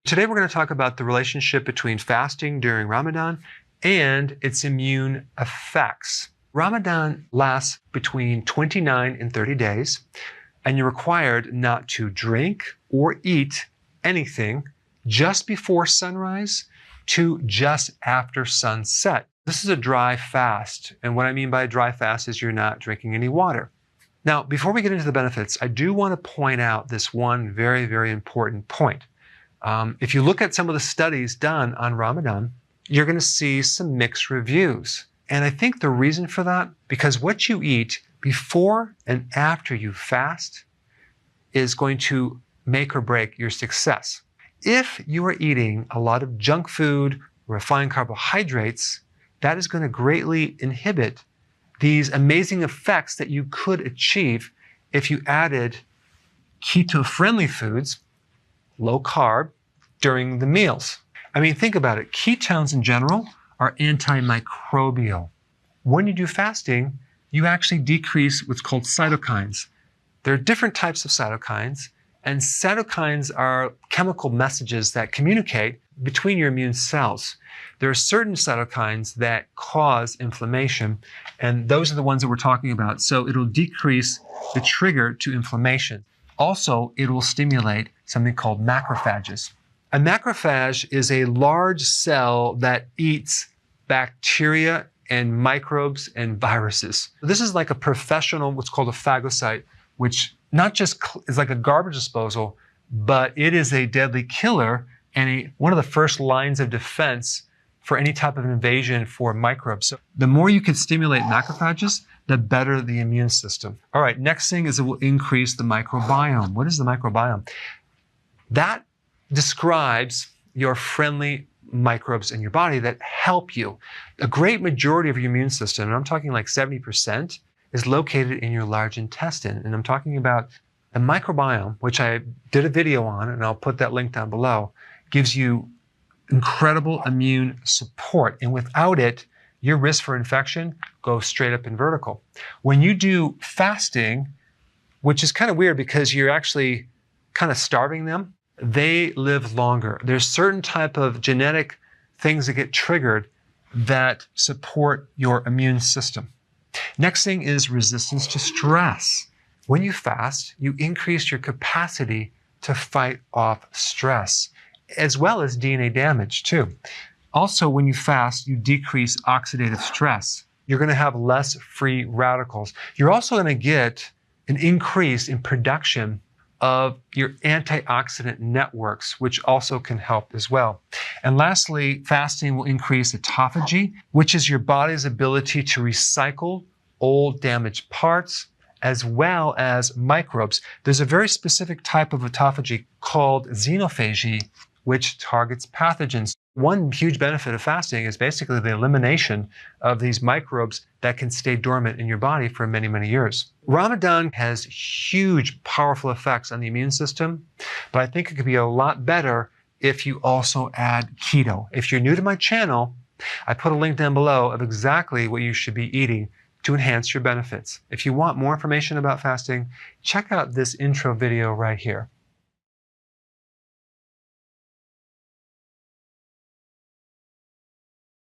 Today we're going to talk about the relationship between fasting during Ramadan and its immune effects. Ramadan lasts between 29 and 30 days, and you're required not to drink or eat anything just before sunrise to just after sunset. This is a dry fast, and what I mean by a dry fast is you're not drinking any water. Now, before we get into the benefits, I do want to point out this one very, very important point. If you look at some of the studies done on Ramadan, you're going to see some mixed reviews. And I think the reason for that, because what you eat before and after you fast is going to make or break your success. If you are eating a lot of junk food, refined carbohydrates, that is going to greatly inhibit these amazing effects that you could achieve if you added keto-friendly foods, low carb, during the meals. I mean, think about it. Ketones in general are antimicrobial. When you do fasting, you actually decrease what's called cytokines. There are different types of cytokines, and cytokines are chemical messages that communicate between your immune cells. There are certain cytokines that cause inflammation, and those are the ones that we're talking about. So it'll decrease the trigger to inflammation. Also, it will stimulate something called macrophages. A macrophage is a large cell that eats bacteria and microbes and viruses. This is like a professional, what's called a phagocyte, which not just is like a garbage disposal, but it is a deadly killer and one of the first lines of defense for any type of invasion for microbes. So the more you can stimulate macrophages, the better the immune system. All right, next thing is it will increase the microbiome. What is the microbiome? That describes your friendly microbes in your body that help you. A great majority of your immune system, and I'm talking like 70%, is located in your large intestine. And I'm talking about the microbiome, which I did a video on, and I'll put that link down below, gives you incredible immune support. And without it, your risk for infection goes straight up and vertical. When you do fasting, which is kind of weird because you're actually kind of starving them, they live longer. There's certain type of genetic things that get triggered that support your immune system. Next thing is resistance to stress. When you fast, you increase your capacity to fight off stress, as well as DNA damage too. Also, when you fast, you decrease oxidative stress. You're going to have less free radicals. You're also going to get an increase in production of your antioxidant networks, which also can help as well. And lastly, fasting will increase autophagy, which is your body's ability to recycle old damaged parts, as well as microbes. There's a very specific type of autophagy called xenophagy, which targets pathogens. One huge benefit of fasting is basically the elimination of these microbes that can stay dormant in your body for many, many years. Ramadan has huge, powerful effects on the immune system, but I think it could be a lot better if you also add keto. If you're new to my channel, I put a link down below of exactly what you should be eating to enhance your benefits. If you want more information about fasting, check out this intro video right here.